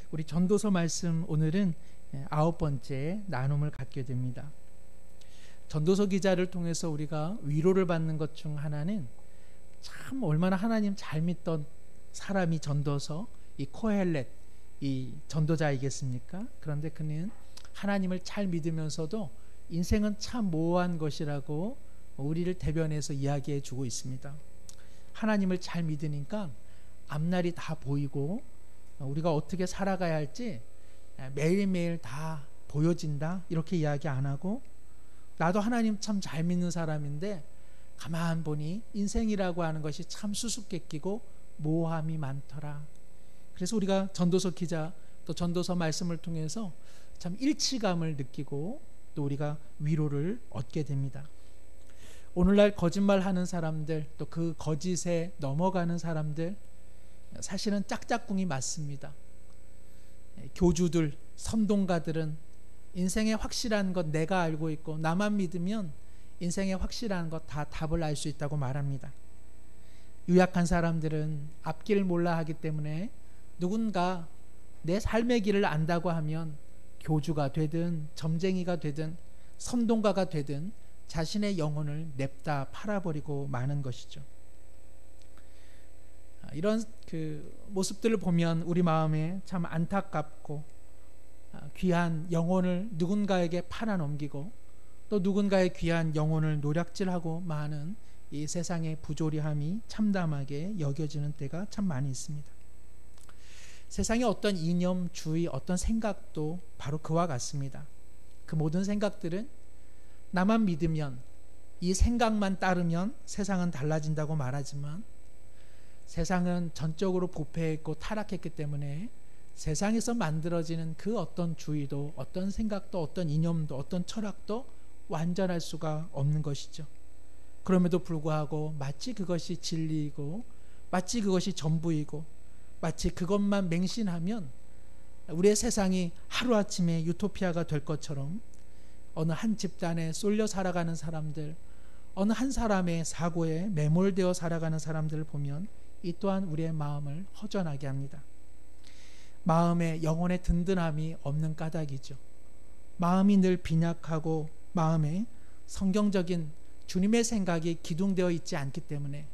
우리 전도서 말씀 오늘은 9번째 나눔을 갖게 됩니다. 전도서 기자를 통해서 우리가 위로를 받는 것 중 하나는 참 얼마나 하나님 잘 믿던 사람이 전도서 이 코헬렛 이 전도자이겠습니까? 그런데 그는 하나님을 잘 믿으면서도 인생은 참 모호한 것이라고 우리를 대변해서 이야기해 주고 있습니다. 하나님을 잘 믿으니까 앞날이 다 보이고 우리가 어떻게 살아가야 할지 매일매일 다 보여진다 이렇게 이야기 안 하고, 나도 하나님 참 잘 믿는 사람인데 가만 보니 인생이라고 하는 것이 참 수수께끼고 모호함이 많더라. 그래서 우리가 전도서 기자 또 전도서 말씀을 통해서 참 일치감을 느끼고 또 우리가 위로를 얻게 됩니다. 오늘날 거짓말하는 사람들, 또 그 거짓에 넘어가는 사람들, 사실은 짝짝꿍이 맞습니다. 교주들, 선동가들은 인생의 확실한 것 내가 알고 있고 나만 믿으면 인생의 확실한 것 다 답을 알 수 있다고 말합니다. 유약한 사람들은 앞길 몰라 하기 때문에 누군가 내 삶의 길을 안다고 하면 교주가 되든 점쟁이가 되든 선동가가 되든 자신의 영혼을 냅다 팔아버리고 마는 것이죠. 이런 모습들을 보면 우리 마음에 참 안타깝고, 귀한 영혼을 누군가에게 팔아넘기고 또 누군가의 귀한 영혼을 노략질하고 마는 이 세상의 부조리함이 참담하게 여겨지는 때가 참 많이 있습니다. 세상의 어떤 이념, 주의, 어떤 생각도 바로 그와 같습니다. 그 모든 생각들은 나만 믿으면, 이 생각만 따르면 세상은 달라진다고 말하지만, 세상은 전적으로 부패했고 타락했기 때문에 세상에서 만들어지는 그 어떤 주의도, 어떤 생각도, 어떤 이념도, 어떤 철학도 완전할 수가 없는 것이죠. 그럼에도 불구하고 마치 그것이 진리이고 마치 그것이 전부이고 마치 그것만 맹신하면 우리의 세상이 하루아침에 유토피아가 될 것처럼 어느 한 집단에 쏠려 살아가는 사람들, 어느 한 사람의 사고에 매몰되어 살아가는 사람들을 보면 이 또한 우리의 마음을 허전하게 합니다. 마음에 영혼의 든든함이 없는 까닭이죠. 마음이 늘 빈약하고 마음에 성경적인 주님의 생각이 기둥되어 있지 않기 때문에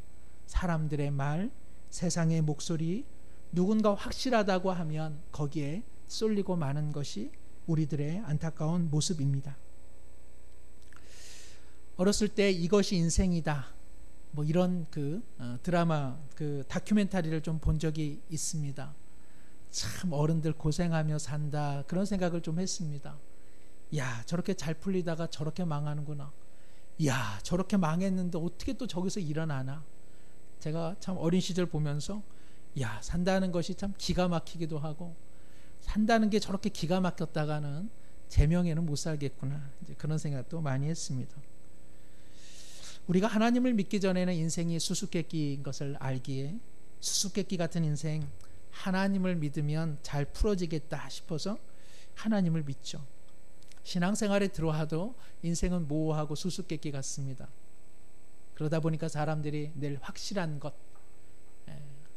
사람들의 말, 세상의 목소리, 누군가 확실하다고 하면 거기에 쏠리고 마는 것이 우리들의 안타까운 모습입니다. 어렸을 때 이것이 인생이다, 이런 드라마, 다큐멘터리를 좀 본 적이 있습니다. 참 어른들 고생하며 산다, 그런 생각을 좀 했습니다. 야, 저렇게 잘 풀리다가 저렇게 망하는구나. 야, 저렇게 망했는데 어떻게 또 저기서 일어나나. 제가 참 어린 시절 보면서 야, 산다는 것이 참 기가 막히기도 하고, 산다는 게 저렇게 기가 막혔다가는 제명에는 못 살겠구나, 이제 그런 생각도 많이 했습니다. 우리가 하나님을 믿기 전에는 인생이 수수께끼인 것을 알기에 수수께끼 같은 인생, 하나님을 믿으면 잘 풀어지겠다 싶어서 하나님을 믿죠. 신앙생활에 들어와도 인생은 모호하고 수수께끼 같습니다. 그러다 보니까 사람들이 늘 확실한 것,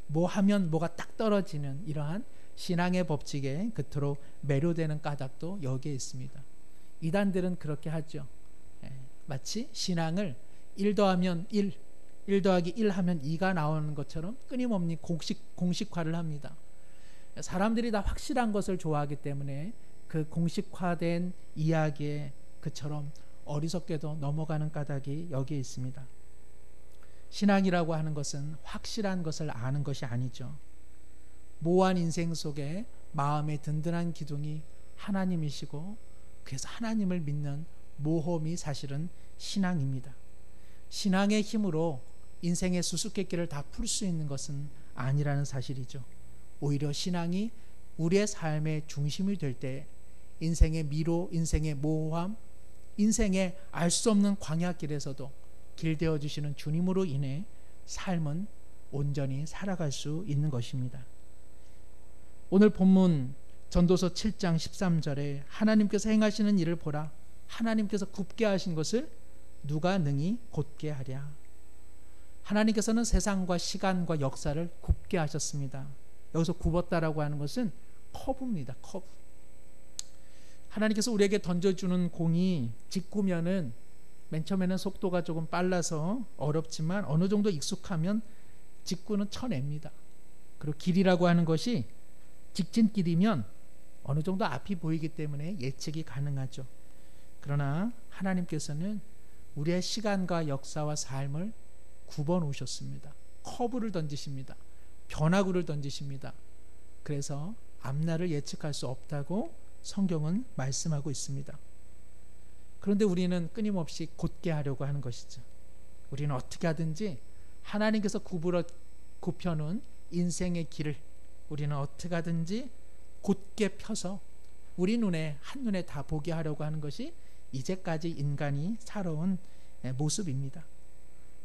뭐 하면 뭐가 딱 떨어지는 이러한 신앙의 법칙에 그토록 매료되는 까닭도 여기에 있습니다. 이단들은 그렇게 하죠. 마치 신앙을 1 더하면 1, 1 더하기 1 하면 2가 나오는 것처럼 끊임없는 공식화를 합니다. 사람들이 다 확실한 것을 좋아하기 때문에 그 공식화된 이야기에 그처럼 어리석게도 넘어가는 까닭이 여기에 있습니다. 신앙이라고 하는 것은 확실한 것을 아는 것이 아니죠. 모호한 인생 속에 마음의 든든한 기둥이 하나님이시고, 그래서 하나님을 믿는 모험이 사실은 신앙입니다. 신앙의 힘으로 인생의 수수께끼를 다 풀 수 있는 것은 아니라는 사실이죠. 오히려 신앙이 우리의 삶의 중심이 될 때 인생의 미로, 인생의 모호함, 인생의 알 수 없는 광야길에서도 길 되어주시는 주님으로 인해 삶은 온전히 살아갈 수 있는 것입니다. 오늘 본문 전도서 7장 13절에 하나님께서 행하시는 일을 보라, 하나님께서 굽게 하신 것을 누가 능히 곧게 하랴. 하나님께서는 세상과 시간과 역사를 굽게 하셨습니다. 여기서 굽었다라고 하는 것은 커브입니다. 커브. 하나님께서 우리에게 던져주는 공이 직구면은 맨 처음에는 속도가 조금 빨라서 어렵지만 어느 정도 익숙하면 직구는 쳐냅니다. 그리고 길이라고 하는 것이 직진길이면 어느 정도 앞이 보이기 때문에 예측이 가능하죠. 그러나 하나님께서는 우리의 시간과 역사와 삶을 굽어 놓으셨습니다. 커브를 던지십니다. 변화구를 던지십니다. 그래서 앞날을 예측할 수 없다고 성경은 말씀하고 있습니다. 그런데 우리는 끊임없이 곧게 하려고 하는 것이죠. 우리는 어떻게 하든지 하나님께서 굽혀놓은 인생의 길을 우리는 어떻게 하든지 곧게 펴서 우리 눈에 한눈에 다 보게 하려고 하는 것이 이제까지 인간이 살아온 모습입니다.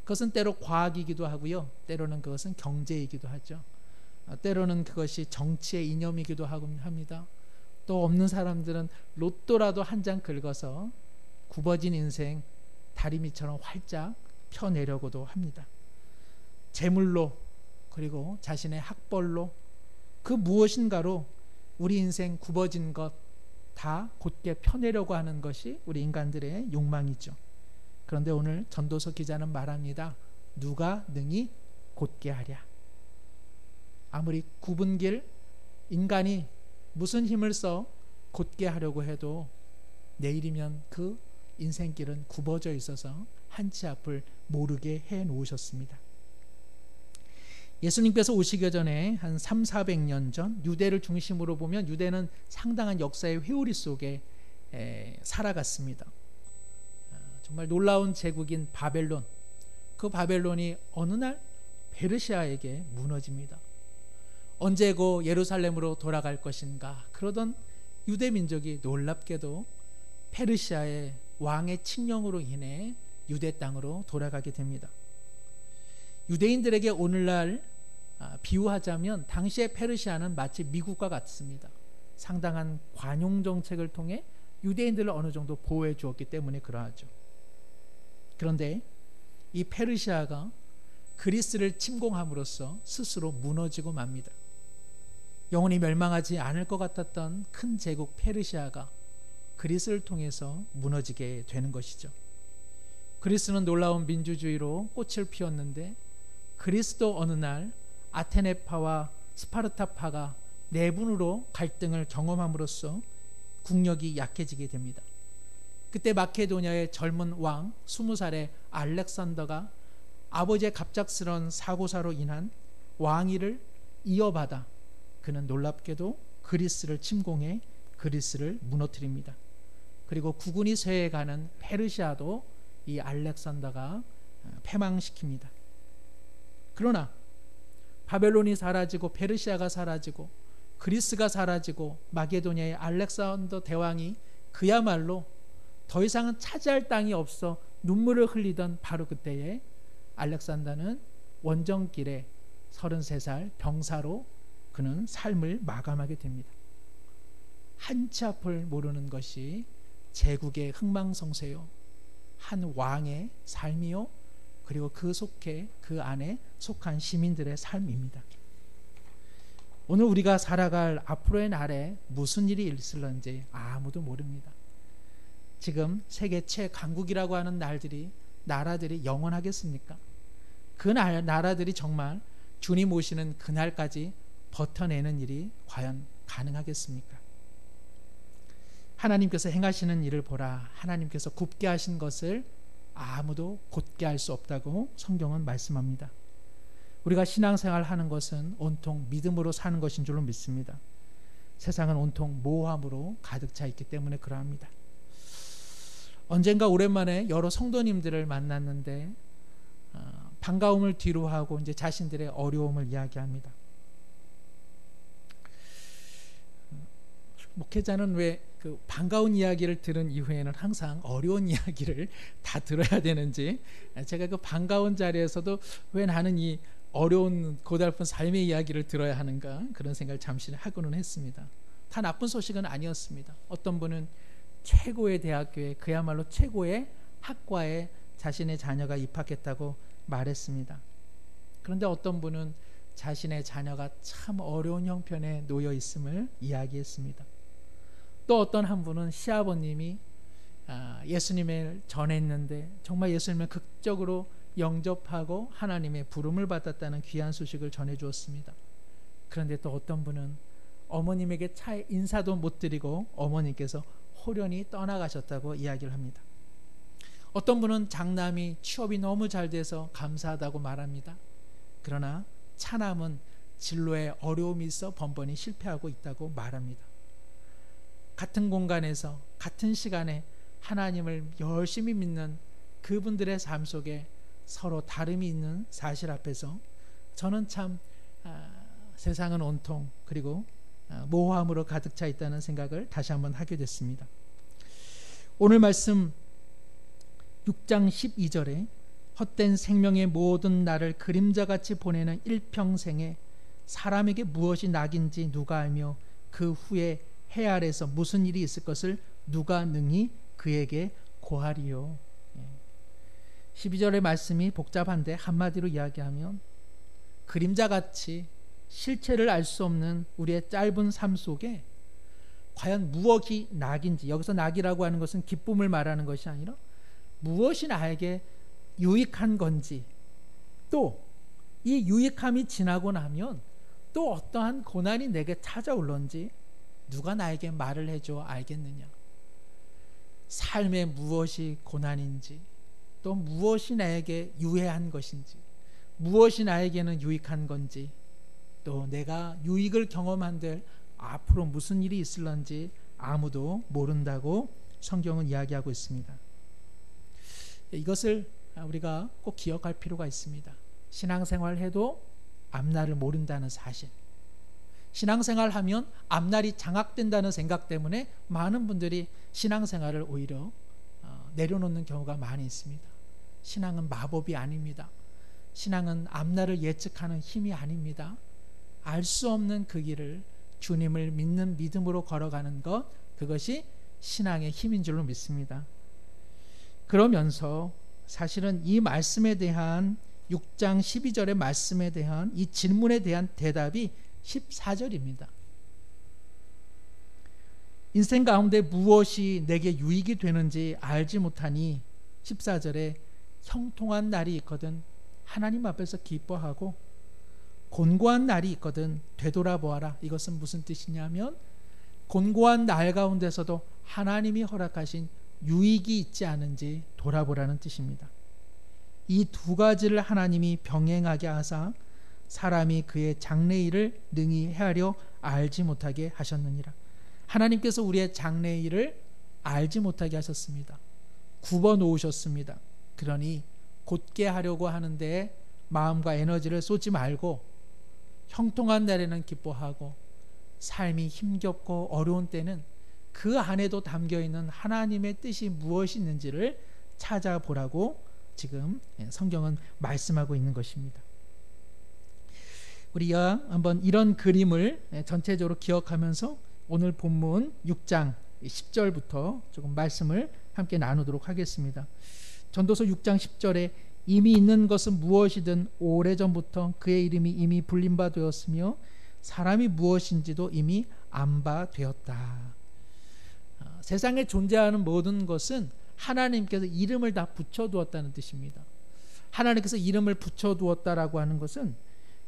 그것은 때로 과학이기도 하고요, 때로는 그것은 경제이기도 하죠. 때로는 그것이 정치의 이념이기도 합니다. 또 없는 사람들은 로또라도 한 장 긁어서 굽어진 인생 다리미처럼 활짝 펴내려고도 합니다. 재물로, 그리고 자신의 학벌로, 그 무엇인가로 우리 인생 굽어진 것 다 곧게 펴내려고 하는 것이 우리 인간들의 욕망이죠. 그런데 오늘 전도서 기자는 말합니다. 누가 능히 곧게 하랴. 아무리 굽은 길, 인간이 무슨 힘을 써 곧게 하려고 해도 내일이면 그 인생길은 굽어져 있어서 한치 앞을 모르게 해 놓으셨습니다. 예수님께서 오시기 전에 한 300~400년 전, 유대를 중심으로 보면 유대는 상당한 역사의 회오리 속에 살아갔습니다. 정말 놀라운 제국인 바벨론, 그 바벨론이 어느 날 페르시아에게 무너집니다. 언제 고 예루살렘으로 돌아갈 것인가 그러던 유대 민족이 놀랍게도 페르시아의 왕의 칙령으로 인해 유대 땅으로 돌아가게 됩니다. 유대인들에게 오늘날 비유하자면 당시의 페르시아는 마치 미국과 같습니다. 상당한 관용 정책을 통해 유대인들을 어느 정도 보호해 주었기 때문에 그러하죠. 그런데 이 페르시아가 그리스를 침공함으로써 스스로 무너지고 맙니다. 영원히 멸망하지 않을 것 같았던 큰 제국 페르시아가 그리스를 통해서 무너지게 되는 것이죠. 그리스는 놀라운 민주주의로 꽃을 피웠는데 그리스도 어느 날 아테네파와 스파르타파가 내분으로 갈등을 경험함으로써 국력이 약해지게 됩니다. 그때 마케도니아의 젊은 왕 20살의 알렉산더가 아버지의 갑작스러운 사고사로 인한 왕위를 이어받아 그는 놀랍게도 그리스를 침공해 그리스를 무너뜨립니다. 그리고 국군이 쇠해가는 페르시아도 이 알렉산더가 패망시킵니다. 그러나 바벨론이 사라지고 페르시아가 사라지고 그리스가 사라지고 마게도니아의 알렉산더 대왕이 그야말로 더 이상은 차지할 땅이 없어 눈물을 흘리던 바로 그때에 알렉산더는 원정길에 33살 병사로 그는 삶을 마감하게 됩니다. 한치 앞을 모르는 것이 제국의 흥망성쇠요, 한 왕의 삶이요, 그리고 그 안에 속한 시민들의 삶입니다. 오늘 우리가 살아갈 앞으로의 날에 무슨 일이 있을런지 아무도 모릅니다. 지금 세계 최강국이라고 하는 나라들이 영원하겠습니까? 그 나라들이 정말 주님 오시는 그날까지 버텨내는 일이 과연 가능하겠습니까? 하나님께서 행하시는 일을 보라. 하나님께서 굽게 하신 것을 아무도 곧게 할 수 없다고 성경은 말씀합니다. 우리가 신앙생활 하는 것은 온통 믿음으로 사는 것인 줄로 믿습니다. 세상은 온통 모함으로 가득 차 있기 때문에 그러합니다. 언젠가 오랜만에 여러 성도님들을 만났는데 반가움을 뒤로하고 이제 자신들의 어려움을 이야기합니다. 목회자는 왜 그 반가운 이야기를 들은 이후에는 항상 어려운 이야기를 다 들어야 되는지, 제가 그 반가운 자리에서도 왜 나는 이 어려운 고달픈 삶의 이야기를 들어야 하는가 그런 생각을 잠시 하고는 했습니다. 다 나쁜 소식은 아니었습니다. 어떤 분은 최고의 대학교에, 그야말로 최고의 학과에 자신의 자녀가 입학했다고 말했습니다. 그런데 어떤 분은 자신의 자녀가 참 어려운 형편에 놓여 있음을 이야기했습니다. 또 어떤 한 분은 시아버님이 예수님을 전했는데 정말 예수님을 극적으로 영접하고 하나님의 부름을 받았다는 귀한 소식을 전해 주었습니다. 그런데 또 어떤 분은 어머님에게 차에 인사도 못 드리고 어머님께서 홀연히 떠나가셨다고 이야기를 합니다. 어떤 분은 장남이 취업이 너무 잘 돼서 감사하다고 말합니다. 그러나 차남은 진로에 어려움이 있어 번번이 실패하고 있다고 말합니다. 같은 공간에서 같은 시간에 하나님을 열심히 믿는 그분들의 삶 속에 서로 다름이 있는 사실 앞에서 저는 참 세상은 온통 그리고 모호함으로 가득 차 있다는 생각을 다시 한번 하게 됐습니다. 오늘 말씀 6장 12절에 헛된 생명의 모든 날을 그림자같이 보내는 일평생에 사람에게 무엇이 낙인지 누가 알며 그 후에 해 아래서 무슨 일이 있을 것을 누가 능히 그에게 고하리요. 12절의 말씀이 복잡한데 한마디로 이야기하면 그림자같이 실체를 알 수 없는 우리의 짧은 삶 속에 과연 무엇이 낙인지, 여기서 낙이라고 하는 것은 기쁨을 말하는 것이 아니라 무엇이 나에게 유익한 건지, 또 이 유익함이 지나고 나면 또 어떠한 고난이 내게 찾아올런지 누가 나에게 말을 해줘 알겠느냐. 삶에 무엇이 고난인지, 또 무엇이 나에게 유해한 것인지, 무엇이 나에게는 유익한 건지, 또 내가 유익을 경험한들 앞으로 무슨 일이 있을런지 아무도 모른다고 성경은 이야기하고 있습니다. 이것을 우리가 꼭 기억할 필요가 있습니다. 신앙생활 해도 앞날을 모른다는 사실. 신앙생활 하면 앞날이 장악된다는 생각 때문에 많은 분들이 신앙생활을 오히려 내려놓는 경우가 많이 있습니다. 신앙은 마법이 아닙니다. 신앙은 앞날을 예측하는 힘이 아닙니다. 알 수 없는 그 길을 주님을 믿는 믿음으로 걸어가는 것, 그것이 신앙의 힘인 줄로 믿습니다. 그러면서 사실은 이 말씀에 대한 6장 12절의 말씀에 대한 이 질문에 대한 대답이 14절입니다. 인생 가운데 무엇이 내게 유익이 되는지 알지 못하니 14절에 형통한 날이 있거든 하나님 앞에서 기뻐하고 곤고한 날이 있거든 되돌아보아라. 이것은 무슨 뜻이냐면 곤고한 날 가운데서도 하나님이 허락하신 유익이 있지 않은지 돌아보라는 뜻입니다. 이 두 가지를 하나님이 병행하게 하사 사람이 그의 장래일을 능히 헤아려 알지 못하게 하셨느니라. 하나님께서 우리의 장래일을 알지 못하게 하셨습니다. 굽어 놓으셨습니다. 그러니 곧게 하려고 하는데 마음과 에너지를 쏟지 말고 형통한 날에는 기뻐하고 삶이 힘겹고 어려운 때는 그 안에도 담겨있는 하나님의 뜻이 무엇이 있는지를 찾아보라고 지금 성경은 말씀하고 있는 것입니다. 우리가 한번 이런 그림을 전체적으로 기억하면서 오늘 본문 6장 10절부터 조금 말씀을 함께 나누도록 하겠습니다. 전도서 6장 10절에 이미 있는 것은 무엇이든 오래전부터 그의 이름이 이미 불린 바 되었으며 사람이 무엇인지도 이미 안 바 되었다. 세상에 존재하는 모든 것은 하나님께서 이름을 다 붙여두었다는 뜻입니다. 하나님께서 이름을 붙여두었다라고 하는 것은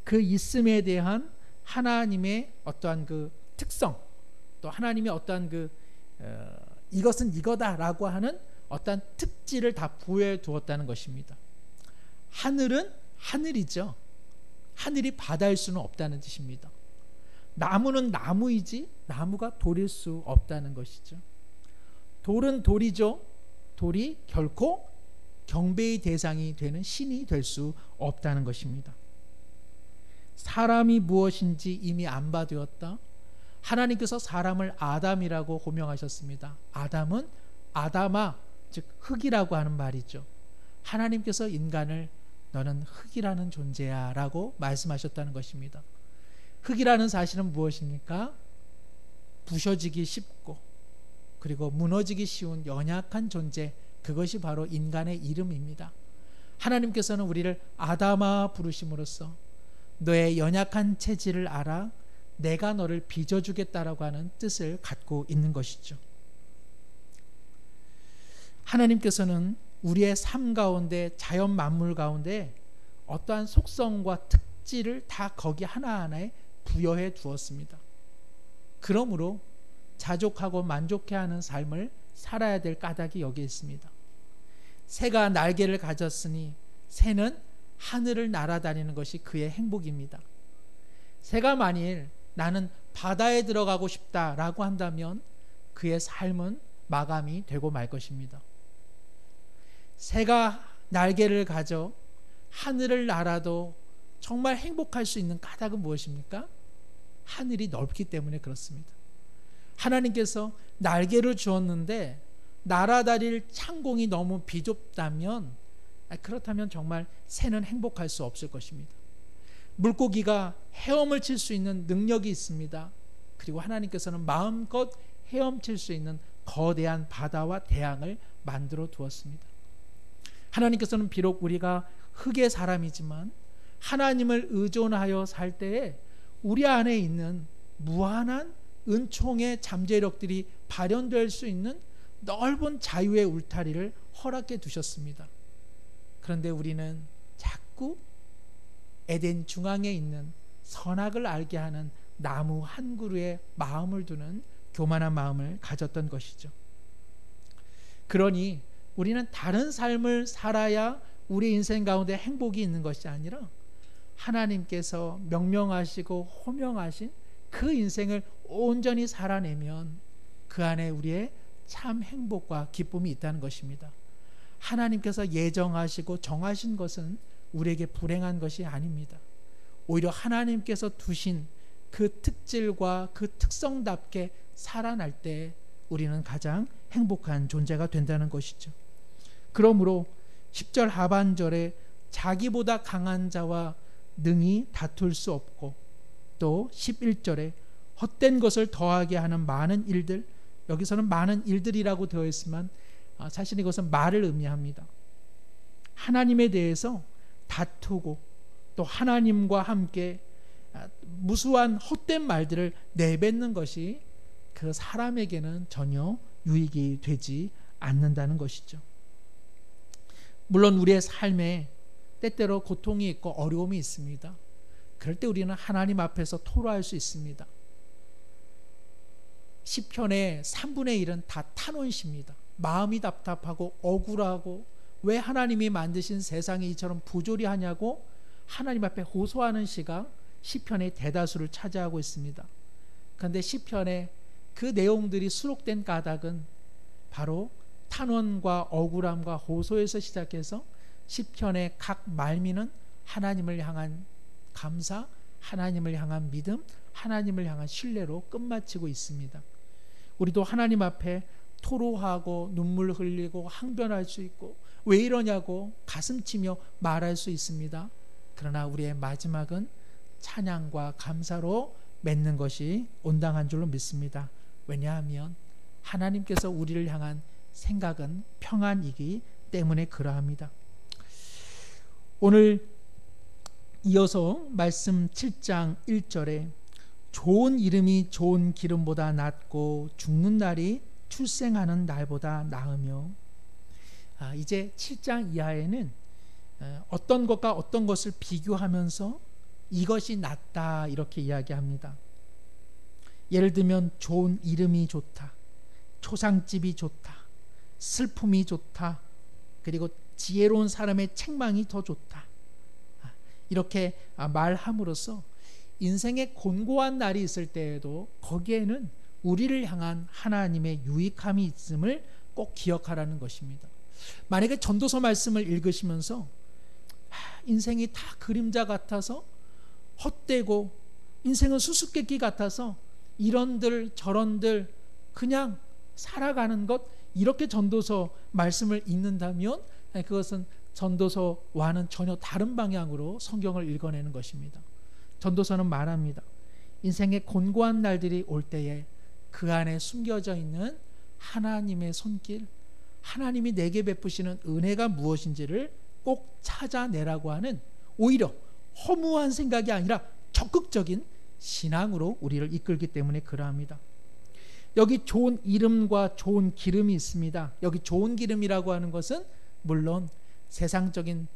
그 있음에 대한 하나님의 어떠한 그 특성, 또 하나님의 어떠한 그 이것은 이거다라고 하는 어떠한 특질을 다 부여해 두었다는 것입니다. 하늘은 하늘이죠. 하늘이 바다일 수는 없다는 뜻입니다. 나무는 나무이지 나무가 돌일 수 없다는 것이죠. 돌은 돌이죠. 돌이 결코 경배의 대상이 되는 신이 될 수 없다는 것입니다. 사람이 무엇인지 이미 안바되었다. 하나님께서 사람을 아담이라고 호명하셨습니다. 아담은 아담아, 즉 흙이라고 하는 말이죠. 하나님께서 인간을 너는 흙이라는 존재야 라고 말씀하셨다는 것입니다. 흙이라는 사실은 무엇입니까? 부셔지기 쉽고 그리고 무너지기 쉬운 연약한 존재, 그것이 바로 인간의 이름입니다. 하나님께서는 우리를 아담아 부르심으로써 너의 연약한 체질을 알아 내가 너를 빚어주겠다라고 하는 뜻을 갖고 있는 것이죠. 하나님께서는 우리의 삶 가운데, 자연 만물 가운데 어떠한 속성과 특질을 다 거기 하나하나에 부여해 두었습니다. 그러므로 자족하고 만족해하는 삶을 살아야 될 까닭이 여기에 있습니다. 새가 날개를 가졌으니 새는 하늘을 날아다니는 것이 그의 행복입니다. 새가 만일 나는 바다에 들어가고 싶다라고 한다면 그의 삶은 마감이 되고 말 것입니다. 새가 날개를 가져 하늘을 날아도 정말 행복할 수 있는 까닭은 무엇입니까? 하늘이 넓기 때문에 그렇습니다. 하나님께서 날개를 주었는데 날아다닐 창공이 너무 비좁다면, 그렇다면 정말 새는 행복할 수 없을 것입니다. 물고기가 헤엄을 칠 수 있는 능력이 있습니다. 그리고 하나님께서는 마음껏 헤엄칠 수 있는 거대한 바다와 대양을 만들어 두었습니다. 하나님께서는 비록 우리가 흙의 사람이지만 하나님을 의존하여 살 때에 우리 안에 있는 무한한 은총의 잠재력들이 발현될 수 있는 넓은 자유의 울타리를 허락해 두셨습니다. 그런데 우리는 자꾸 에덴 중앙에 있는 선악을 알게 하는 나무 한 그루에 마음을 두는 교만한 마음을 가졌던 것이죠. 그러니 우리는 다른 삶을 살아야 우리 인생 가운데 행복이 있는 것이 아니라 하나님께서 명명하시고 호명하신 그 인생을 온전히 살아내면 그 안에 우리의 참 행복과 기쁨이 있다는 것입니다. 하나님께서 예정하시고 정하신 것은 우리에게 불행한 것이 아닙니다. 오히려 하나님께서 두신 그 특질과 그 특성답게 살아날 때 우리는 가장 행복한 존재가 된다는 것이죠. 그러므로 10절 하반절에 자기보다 강한 자와 능히 다툴 수 없고, 또 11절에 헛된 것을 더하게 하는 많은 일들, 여기서는 많은 일들이라고 되어 있지만 사실 이것은 말을 의미합니다. 하나님에 대해서 다투고 또 하나님과 함께 무수한 헛된 말들을 내뱉는 것이 그 사람에게는 전혀 유익이 되지 않는다는 것이죠. 물론 우리의 삶에 때때로 고통이 있고 어려움이 있습니다. 그럴 때 우리는 하나님 앞에서 토로할 수 있습니다. 시편의 3분의 1은 다 탄원시입니다. 마음이 답답하고 억울하고 왜 하나님이 만드신 세상이 이처럼 부조리하냐고 하나님 앞에 호소하는 시가 시편의 대다수를 차지하고 있습니다. 그런데 시편의 그 내용들이 수록된 까닭은 바로 탄원과 억울함과 호소에서 시작해서 시편의 각 말미는 하나님을 향한 감사, 하나님을 향한 믿음, 하나님을 향한 신뢰로 끝마치고 있습니다. 우리도 하나님 앞에 토로하고 눈물 흘리고 항변할 수 있고 왜 이러냐고 가슴치며 말할 수 있습니다. 그러나 우리의 마지막은 찬양과 감사로 맺는 것이 온당한 줄로 믿습니다. 왜냐하면 하나님께서 우리를 향한 생각은 평안이기 때문에 그러합니다. 오늘 이어서 말씀 7장 1절에 좋은 이름이 좋은 기름보다 낫고 죽는 날이 출생하는 날보다 나으며, 이제 7장 이하에는 어떤 것과 어떤 것을 비교하면서 이것이 낫다 이렇게 이야기합니다. 예를 들면 좋은 이름이 좋다, 초상집이 좋다, 슬픔이 좋다, 그리고 지혜로운 사람의 책망이 더 좋다, 이렇게 말함으로써 인생의 곤고한 날이 있을 때에도 거기에는 우리를 향한 하나님의 유익함이 있음을 꼭 기억하라는 것입니다. 만약에 전도서 말씀을 읽으시면서 인생이 다 그림자 같아서 헛되고 인생은 수수께끼 같아서 이런들 저런들 그냥 살아가는 것, 이렇게 전도서 말씀을 읽는다면 그것은 전도서와는 전혀 다른 방향으로 성경을 읽어내는 것입니다. 전도서는 말합니다. 인생의 곤고한 날들이 올 때에 그 안에 숨겨져 있는 하나님의 손길, 하나님이 내게 베푸시는 은혜가 무엇인지를 꼭 찾아내라고 하는, 오히려 허무한 생각이 아니라 적극적인 신앙으로 우리를 이끌기 때문에 그러합니다. 여기 좋은 이름과 좋은 기름이 있습니다. 여기 좋은 기름이라고 하는 것은 물론 세상적인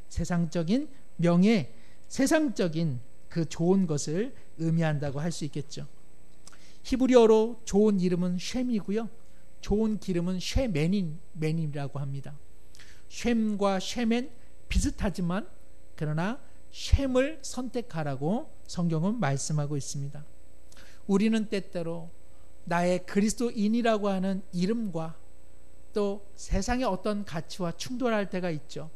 세상적인 명예, 세상적인 그 좋은 것을 의미한다고 할 수 있겠죠. 히브리어로 좋은 이름은 쉔이고요. 좋은 기름은 쉐멘이라고 합니다. 쉔과 쉐멘 비슷하지만 그러나 쉔을 선택하라고 성경은 말씀하고 있습니다. 우리는 때때로 나의 그리스도인이라고 하는 이름과 또 세상의 어떤 가치와 충돌할 때가 있죠.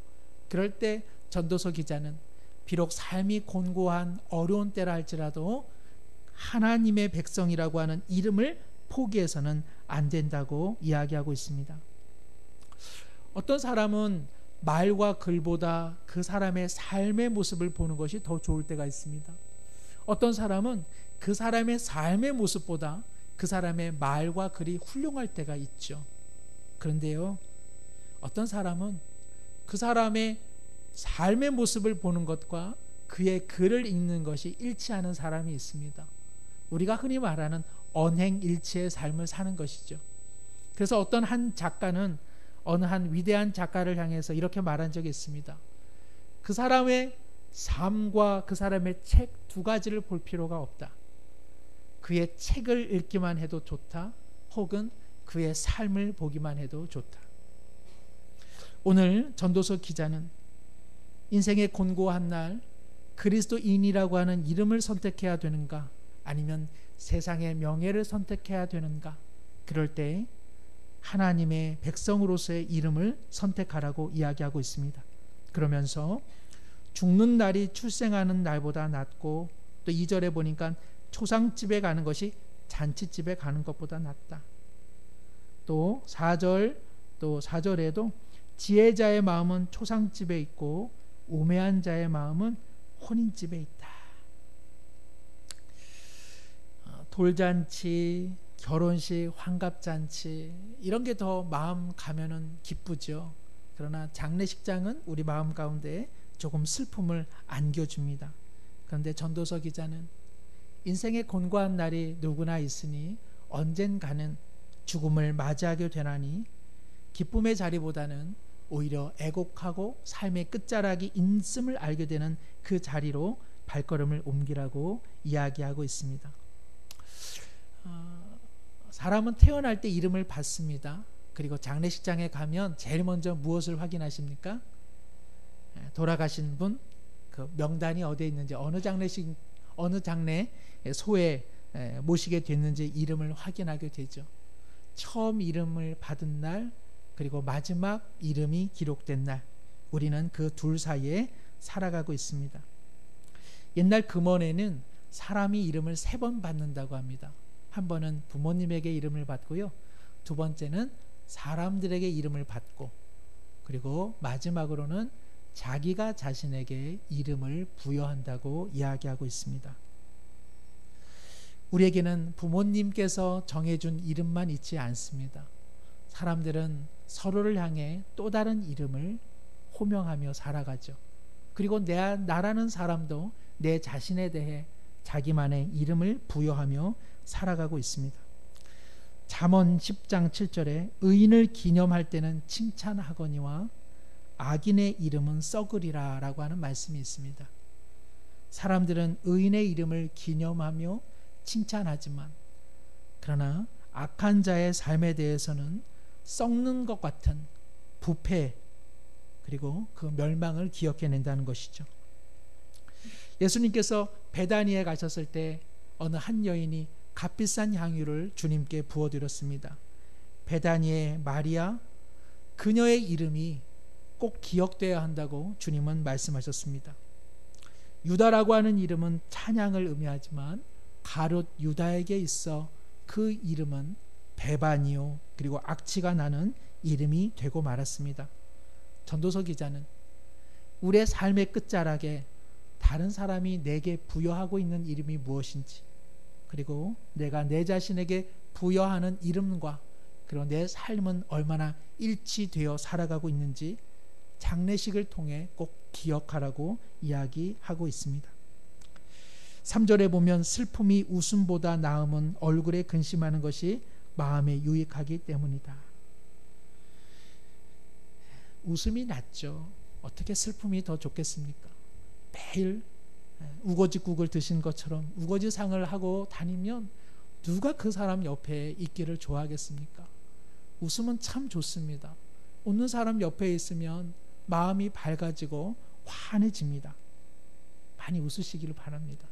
그럴 때 전도서 기자는 비록 삶이 곤고한 어려운 때라 할지라도 하나님의 백성이라고 하는 이름을 포기해서는 안 된다고 이야기하고 있습니다. 어떤 사람은 말과 글보다 그 사람의 삶의 모습을 보는 것이 더 좋을 때가 있습니다. 어떤 사람은 그 사람의 삶의 모습보다 그 사람의 말과 글이 훌륭할 때가 있죠. 그런데요, 어떤 사람은 그 사람의 삶의 모습을 보는 것과 그의 글을 읽는 것이 일치하는 사람이 있습니다. 우리가 흔히 말하는 언행일치의 삶을 사는 것이죠. 그래서 어떤 한 작가는 어느 한 위대한 작가를 향해서 이렇게 말한 적이 있습니다. 그 사람의 삶과 그 사람의 책 두 가지를 볼 필요가 없다. 그의 책을 읽기만 해도 좋다. 혹은 그의 삶을 보기만 해도 좋다. 오늘 전도서 기자는 인생의 곤고한 날 그리스도인이라고 하는 이름을 선택해야 되는가, 아니면 세상의 명예를 선택해야 되는가, 그럴 때 하나님의 백성으로서의 이름을 선택하라고 이야기하고 있습니다. 그러면서 죽는 날이 출생하는 날보다 낫고, 또 2절에 보니까 초상집에 가는 것이 잔치집에 가는 것보다 낫다. 또 4절에도 지혜자의 마음은 초상집에 있고 우매한 자의 마음은 혼인집에 있다. 돌잔치, 결혼식, 환갑잔치 이런 게 더 마음 가면은 기쁘죠. 그러나 장례식장은 우리 마음 가운데 조금 슬픔을 안겨줍니다. 그런데 전도서 기자는 인생의 곤고한 날이 누구나 있으니 언젠가는 죽음을 맞이하게 되나니 기쁨의 자리보다는 오히려 애곡하고 삶의 끝자락이 있음을 알게 되는 그 자리로 발걸음을 옮기라고 이야기하고 있습니다. 사람은 태어날 때 이름을 받습니다. 그리고 장례식장에 가면 제일 먼저 무엇을 확인하십니까? 돌아가신 분 그 명단이 어디에 있는지, 어느 장례소에 모시게 됐는지 이름을 확인하게 되죠. 처음 이름을 받은 날, 그리고 마지막 이름이 기록된 날, 우리는 그 둘 사이에 살아가고 있습니다. 옛날 금원에는 사람이 이름을 3번 받는다고 합니다. 한 번은 부모님에게 이름을 받고요, 두 번째는 사람들에게 이름을 받고, 그리고 마지막으로는 자기가 자신에게 이름을 부여한다고 이야기하고 있습니다. 우리에게는 부모님께서 정해준 이름만 있지 않습니다. 사람들은 서로를 향해 또 다른 이름을 호명하며 살아가죠. 그리고 나라는 사람도 내 자신에 대해 자기만의 이름을 부여하며 살아가고 있습니다. 잠언 10장 7절에 의인을 기념할 때는 칭찬하거니와 악인의 이름은 썩으리라 라고 하는 말씀이 있습니다. 사람들은 의인의 이름을 기념하며 칭찬하지만, 그러나 악한 자의 삶에 대해서는 썩는 것 같은 부패, 그리고 그 멸망을 기억해낸다는 것이죠. 예수님께서 베다니에 가셨을 때 어느 한 여인이 값비싼 향유를 주님께 부어드렸습니다. 베다니의 마리아, 그녀의 이름이 꼭 기억되어야 한다고 주님은 말씀하셨습니다. 유다라고 하는 이름은 찬양을 의미하지만 가룟 유다에게 있어 그 이름은 배반이요, 그리고 악취가 나는 이름이 되고 말았습니다. 전도서 기자는 우리의 삶의 끝자락에 다른 사람이 내게 부여하고 있는 이름이 무엇인지, 그리고 내가 내 자신에게 부여하는 이름과 그리고 내 삶은 얼마나 일치되어 살아가고 있는지 장례식을 통해 꼭 기억하라고 이야기하고 있습니다. 3절에 보면 슬픔이 웃음보다 나음은 얼굴에 근심하는 것이 마음에 유익하기 때문이다. 웃음이 낫죠. 어떻게 슬픔이 더 좋겠습니까? 매일 우거지국을 드신 것처럼 우거지상을 하고 다니면 누가 그 사람 옆에 있기를 좋아하겠습니까? 웃음은 참 좋습니다. 웃는 사람 옆에 있으면 마음이 밝아지고 환해집니다. 많이 웃으시기를 바랍니다.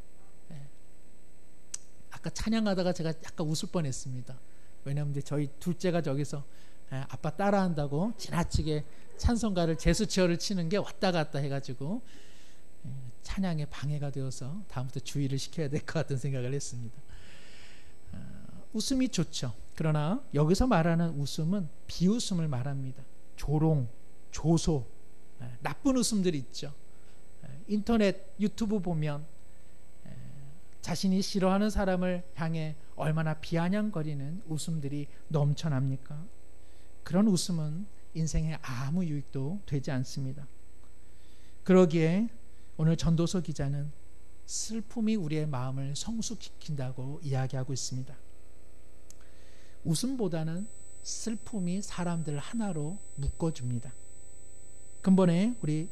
아까 찬양하다가 제가 약간 웃을 뻔했습니다. 왜냐하면 이제 저희 둘째가 저기서 아빠 따라한다고 지나치게 찬송가를 제스처를 치는 게 왔다 갔다 해가지고 찬양에 방해가 되어서 다음부터 주의를 시켜야 될 것 같은 생각을 했습니다. 웃음이 좋죠. 그러나 여기서 말하는 웃음은 비웃음을 말합니다. 조롱, 조소, 나쁜 웃음들이 있죠. 인터넷, 유튜브 보면 자신이 싫어하는 사람을 향해 얼마나 비아냥거리는 웃음들이 넘쳐납니까? 그런 웃음은 인생에 아무 유익도 되지 않습니다. 그러기에 오늘 전도서 기자는 슬픔이 우리의 마음을 성숙시킨다고 이야기하고 있습니다. 웃음보다는 슬픔이 사람들을 하나로 묶어줍니다. 근본에 우리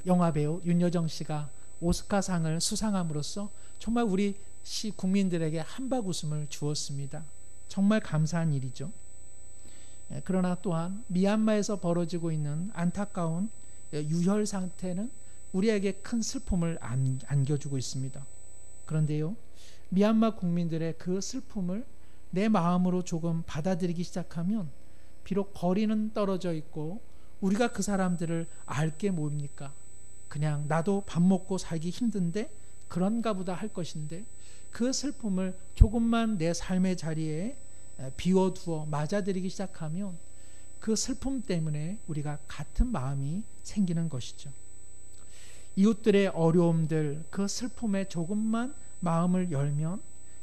영화배우 윤여정 씨가 오스카상을 수상함으로써 정말 우리 국민들에게 한박 웃음을 주었습니다. 정말 감사한 일이죠. 그러나 또한 미얀마에서 벌어지고 있는 안타까운 유혈 상태는 우리에게 큰 슬픔을 안겨주고 있습니다. 그런데요, 미얀마 국민들의 그 슬픔을 내 마음으로 조금 받아들이기 시작하면 비록 거리는 떨어져 있고 우리가 그 사람들을 알게 뭡니까? 그냥 나도 밥 먹고 살기 힘든데 그런가 보다 할 것인데 그 슬픔을 조금만 내 삶의 자리에 비워두어 맞아들이기 시작하면 그 슬픔 때문에 우리가 같은 마음이 생기는 것이죠. 이웃들의 어려움들, 그 슬픔에 조금만 마음을 열면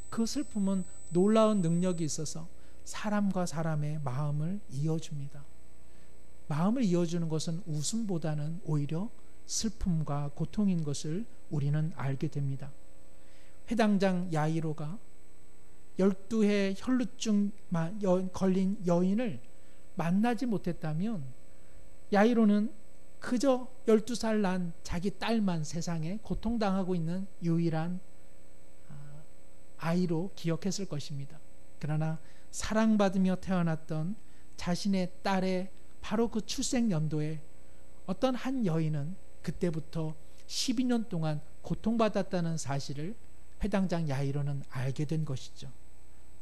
그 슬픔은 놀라운 능력이 있어서 사람과 사람의 마음을 이어줍니다. 마음을 이어주는 것은 웃음보다는 오히려 슬픔과 고통인 것을 우리는 알게 됩니다. 회당장 야이로가 12해 혈루증 걸린 여인을 만나지 못했다면 야이로는 그저 12살 난 자기 딸만 세상에 고통당하고 있는 유일한 아이로 기억했을 것입니다. 그러나 사랑받으며 태어났던 자신의 딸의 바로 그 출생 연도에 어떤 한 여인은 그때부터 12년 동안 고통받았다는 사실을 회당장 야이로는 알게 된 것이죠.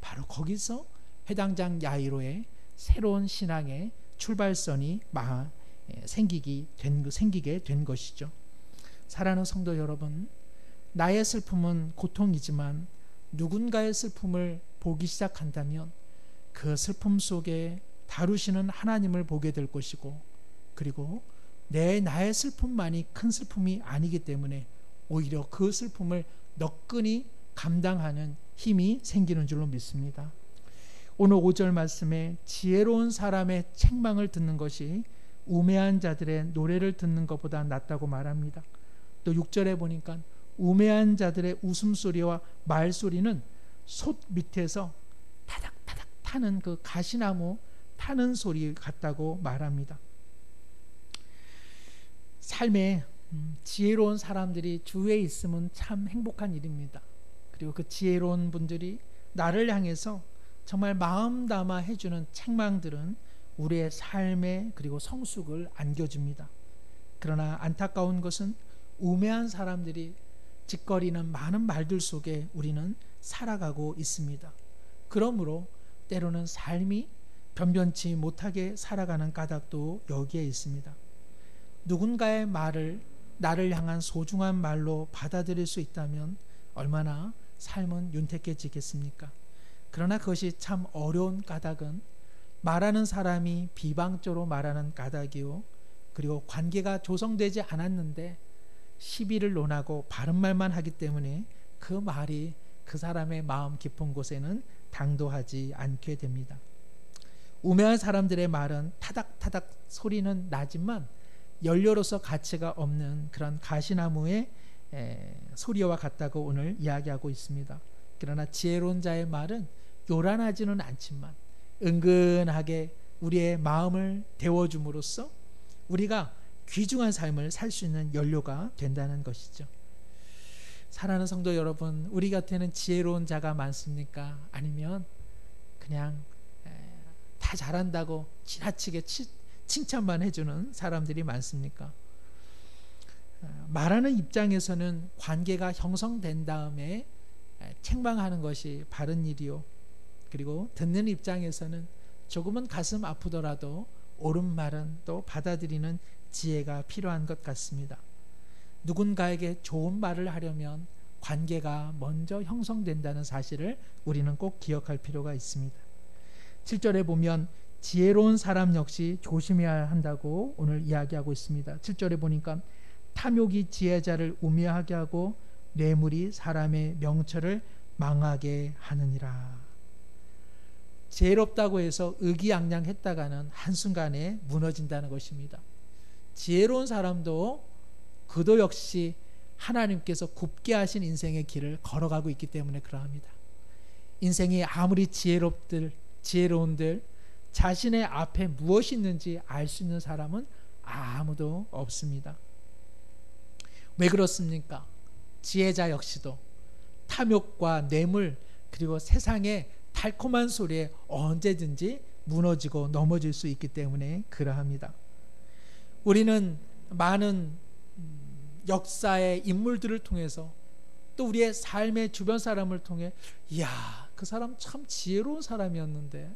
바로 거기서 회당장 야이로의 새로운 신앙의 출발선이 생기게 된 것이죠. 사랑하는 성도 여러분, 나의 슬픔은 고통이지만 누군가의 슬픔을 보기 시작한다면 그 슬픔 속에 다루시는 하나님을 보게 될 것이고, 그리고 나의 슬픔만이 큰 슬픔이 아니기 때문에 오히려 그 슬픔을 너끈히 감당하는 힘이 생기는 줄로 믿습니다. 오늘 5절 말씀에 지혜로운 사람의 책망을 듣는 것이 우매한 자들의 노래를 듣는 것보다 낫다고 말합니다. 또 6절에 보니까 우매한 자들의 웃음소리와 말소리는 솥 밑에서 타닥타닥 타는 그 가시나무 타는 소리 같다고 말합니다. 삶에 지혜로운 사람들이 주위에 있으면 참 행복한 일입니다. 그리고 그 지혜로운 분들이 나를 향해서 정말 마음 담아 해주는 책망들은 우리의 삶에 그리고 성숙을 안겨줍니다. 그러나 안타까운 것은 우매한 사람들이 짓거리는 많은 말들 속에 우리는 살아가고 있습니다. 그러므로 때로는 삶이 변변치 못하게 살아가는 까닭도 여기에 있습니다. 누군가의 말을 나를 향한 소중한 말로 받아들일 수 있다면 얼마나 삶은 윤택해지겠습니까? 그러나 그것이 참 어려운 까닭은 말하는 사람이 비방적으로 말하는 까닭이요, 그리고 관계가 조성되지 않았는데 시비를 논하고 바른 말만 하기 때문에 그 말이 그 사람의 마음 깊은 곳에는 당도하지 않게 됩니다. 우매한 사람들의 말은 타닥타닥 소리는 나지만 연료로서 가치가 없는 그런 가시나무의 소리와 같다고 오늘 이야기하고 있습니다. 그러나 지혜로운 자의 말은 요란하지는 않지만 은근하게 우리의 마음을 데워줌으로써 우리가 귀중한 삶을 살 수 있는 연료가 된다는 것이죠. 사랑하는 성도 여러분, 우리 곁에는 지혜로운 자가 많습니까? 아니면 그냥 다 잘한다고 지나치게 칭찬만 해주는 사람들이 많습니까? 말하는 입장에서는 관계가 형성된 다음에 책망하는 것이 바른 일이요, 그리고 듣는 입장에서는 조금은 가슴 아프더라도 옳은 말은 또 받아들이는 지혜가 필요한 것 같습니다. 누군가에게 좋은 말을 하려면 관계가 먼저 형성된다는 사실을 우리는 꼭 기억할 필요가 있습니다. 7절에 보면 지혜로운 사람 역시 조심해야 한다고 오늘 이야기하고 있습니다. 7절에 보니까 탐욕이 지혜자를 우매하게 하고 뇌물이 사람의 명철을 망하게 하느니라. 지혜롭다고 해서 의기양양했다가는 한순간에 무너진다는 것입니다. 지혜로운 사람도 그도 역시 하나님께서 굽게 하신 인생의 길을 걸어가고 있기 때문에 그러합니다. 인생이 아무리 지혜로운들 자신의 앞에 무엇이 있는지 알 수 있는 사람은 아무도 없습니다. 왜 그렇습니까? 지혜자 역시도 탐욕과 뇌물 그리고 세상의 달콤한 소리에 언제든지 무너지고 넘어질 수 있기 때문에 그러합니다. 우리는 많은 역사의 인물들을 통해서 또 우리의 삶의 주변 사람을 통해 이야, 그 사람 참 지혜로운 사람이었는데,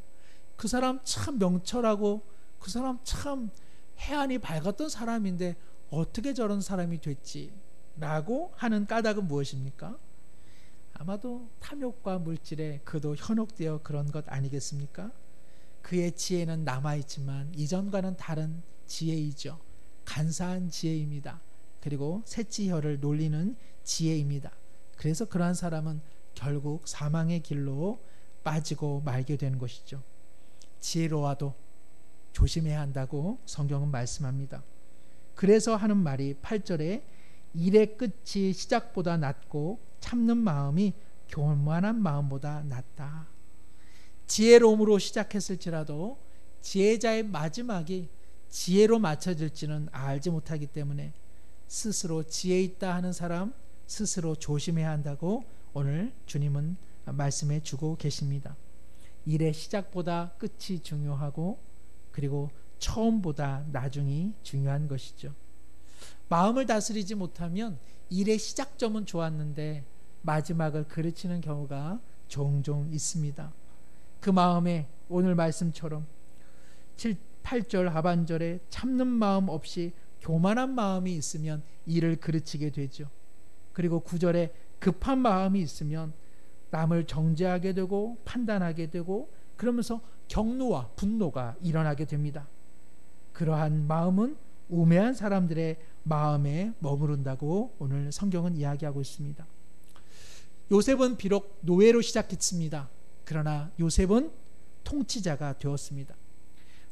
그 사람 참 명철하고 그 사람 참 해안이 밝았던 사람인데 어떻게 저런 사람이 됐지? 라고 하는 까닭은 무엇입니까? 아마도 탐욕과 물질에 그도 현혹되어 그런 것 아니겠습니까? 그의 지혜는 남아있지만 이전과는 다른 지혜이죠. 간사한 지혜입니다. 그리고 새치혀를 놀리는 지혜입니다. 그래서 그러한 사람은 결국 사망의 길로 빠지고 말게 되는 것이죠. 지혜로워도 조심해야 한다고 성경은 말씀합니다. 그래서 하는 말이 8절에 일의 끝이 시작보다 낫고 참는 마음이 교만한 마음보다 낫다. 지혜로움으로 시작했을지라도 지혜자의 마지막이 지혜로 맞춰질지는 알지 못하기 때문에 스스로 지혜 있다 하는 사람 스스로 조심해야 한다고 오늘 주님은 말씀해 주고 계십니다. 일의 시작보다 끝이 중요하고 그리고 처음보다 나중이 중요한 것이죠. 마음을 다스리지 못하면 일의 시작점은 좋았는데 마지막을 그르치는 경우가 종종 있습니다. 그 마음에 오늘 말씀처럼 8절 하반절에 참는 마음 없이 교만한 마음이 있으면 일을 그르치게 되죠. 그리고 9절에 급한 마음이 있으면 남을 정죄하게 되고 판단하게 되고 그러면서 격노와 분노가 일어나게 됩니다. 그러한 마음은 우매한 사람들의 마음에 머무른다고 오늘 성경은 이야기하고 있습니다. 요셉은 비록 노예로 시작했습니다. 그러나 요셉은 통치자가 되었습니다.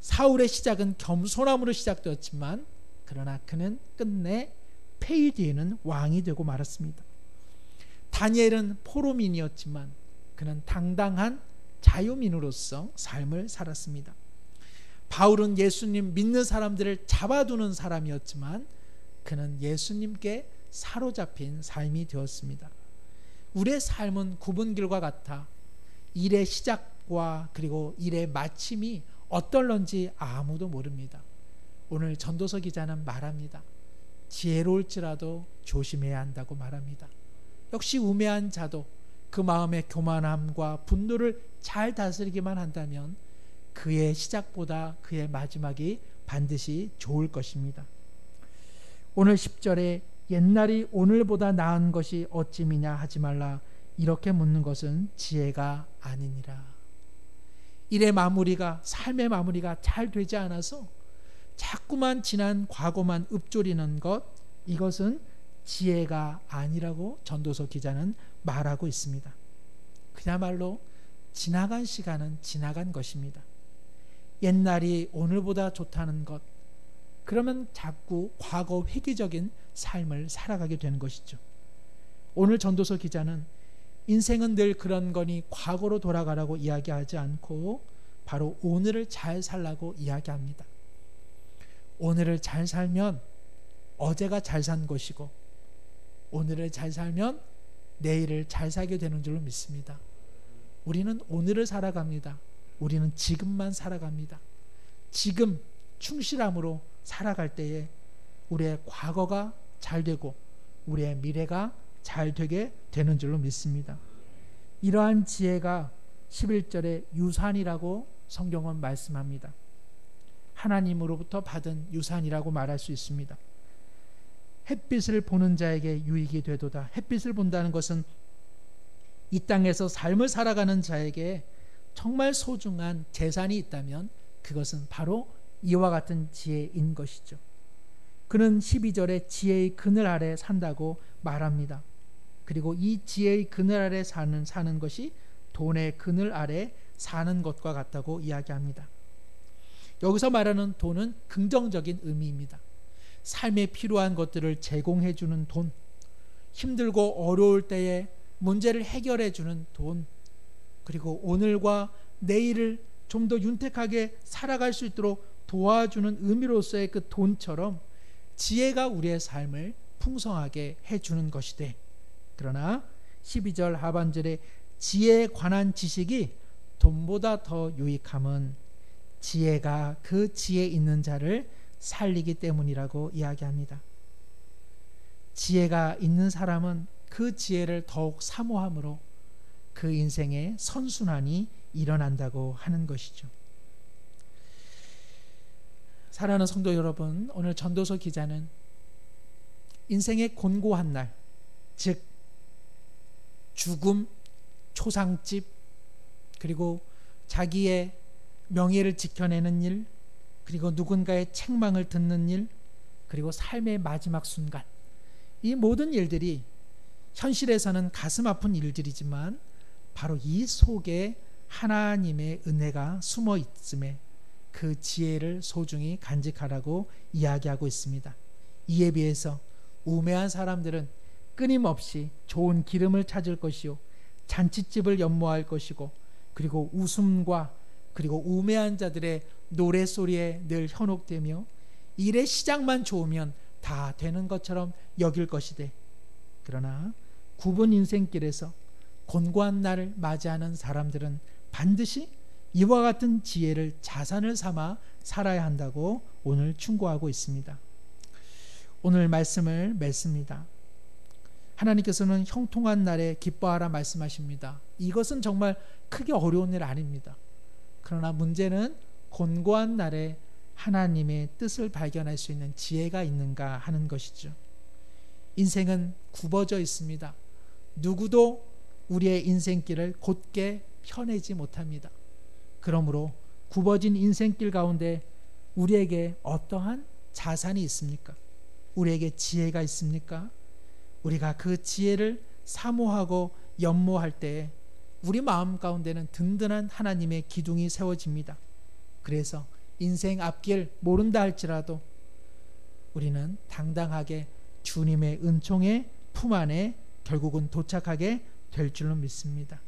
사울의 시작은 겸손함으로 시작되었지만 그러나 그는 끝내 폐위 뒤에는 왕이 되고 말았습니다. 다니엘은 포로민이었지만 그는 당당한 자유민으로서 삶을 살았습니다. 바울은 예수님 믿는 사람들을 잡아두는 사람이었지만 그는 예수님께 사로잡힌 삶이 되었습니다. 우리의 삶은 굽은 길과 같아 일의 시작과 그리고 일의 마침이 어떨런지 아무도 모릅니다. 오늘 전도서 기자는 말합니다. 지혜로울지라도 조심해야 한다고 말합니다. 역시 우매한 자도 그 마음의 교만함과 분노를 잘 다스리기만 한다면 그의 시작보다 그의 마지막이 반드시 좋을 것입니다. 오늘 10절에 옛날이 오늘보다 나은 것이 어찌미냐 하지 말라 이렇게 묻는 것은 지혜가 아니니라. 일의 마무리가 삶의 마무리가 잘 되지 않아서 자꾸만 지난 과거만 읊조리는 것, 이것은 지혜가 아니라고 전도서 기자는 말하고 있습니다. 그야말로 지나간 시간은 지나간 것입니다. 옛날이 오늘보다 좋다는 것, 그러면 자꾸 과거 회귀적인 삶을 살아가게 되는 것이죠. 오늘 전도서 기자는 인생은 늘 그런 거니 과거로 돌아가라고 이야기하지 않고 바로 오늘을 잘 살라고 이야기합니다. 오늘을 잘 살면 어제가 잘 산 것이고 오늘을 잘 살면 내일을 잘 살게 되는 줄로 믿습니다. 우리는 오늘을 살아갑니다. 우리는 지금만 살아갑니다. 지금 충실함으로 살아갈 때에 우리의 과거가 잘 되고 우리의 미래가 잘 되게 되는 줄로 믿습니다. 이러한 지혜가 11절에 유산이라고 성경은 말씀합니다. 하나님으로부터 받은 유산이라고 말할 수 있습니다. 햇빛을 보는 자에게 유익이 되도다. 햇빛을 본다는 것은 이 땅에서 삶을 살아가는 자에게 정말 소중한 재산이 있다면 그것은 바로 이와 같은 지혜인 것이죠. 그는 12절에 지혜의 그늘 아래 산다고 말합니다. 그리고 이 지혜의 그늘 아래 사는 것이 돈의 그늘 아래 사는 것과 같다고 이야기합니다. 여기서 말하는 돈은 긍정적인 의미입니다. 삶에 필요한 것들을 제공해 주는 돈, 힘들고 어려울 때에 문제를 해결해 주는 돈, 그리고 오늘과 내일을 좀 더 윤택하게 살아갈 수 있도록 도와주는 의미로서의 그 돈처럼 지혜가 우리의 삶을 풍성하게 해주는 것이되, 그러나 12절 하반절에 지혜에 관한 지식이 돈보다 더 유익함은 지혜가 그 지혜 있는 자를 살리기 때문이라고 이야기합니다. 지혜가 있는 사람은 그 지혜를 더욱 사모함으로 그 인생에 선순환이 일어난다고 하는 것이죠. 사랑하는 성도 여러분, 오늘 전도서 기자는 인생의 곤고한 날, 즉 죽음, 초상집, 그리고 자기의 명예를 지켜내는 일, 그리고 누군가의 책망을 듣는 일, 그리고 삶의 마지막 순간, 이 모든 일들이 현실에서는 가슴 아픈 일들이지만 바로 이 속에 하나님의 은혜가 숨어 있음에 그 지혜를 소중히 간직하라고 이야기하고 있습니다. 이에 비해서 우매한 사람들은 끊임없이 좋은 기름을 찾을 것이요 잔치집을 연모할 것이고, 그리고 웃음과 그리고 우매한 자들의 노래소리에 늘 현혹되며 일의 시작만 좋으면 다 되는 것처럼 여길 것이되, 그러나 굽은 인생길에서 곤고한 날을 맞이하는 사람들은 반드시 이와 같은 지혜를 자산을 삼아 살아야 한다고 오늘 충고하고 있습니다. 오늘 말씀을 맺습니다. 하나님께서는 형통한 날에 기뻐하라 말씀하십니다. 이것은 정말 크게 어려운 일 아닙니다. 그러나 문제는 곤고한 날에 하나님의 뜻을 발견할 수 있는 지혜가 있는가 하는 것이죠. 인생은 굽어져 있습니다. 누구도 우리의 인생길을 곧게 펴내지 못합니다. 그러므로 굽어진 인생길 가운데 우리에게 어떠한 자산이 있습니까? 우리에게 지혜가 있습니까? 우리가 그 지혜를 사모하고 연모할 때에 우리 마음 가운데는 든든한 하나님의 기둥이 세워집니다. 그래서 인생 앞길 모른다 할지라도 우리는 당당하게 주님의 은총의 품 안에 결국은 도착하게 될 줄로 믿습니다.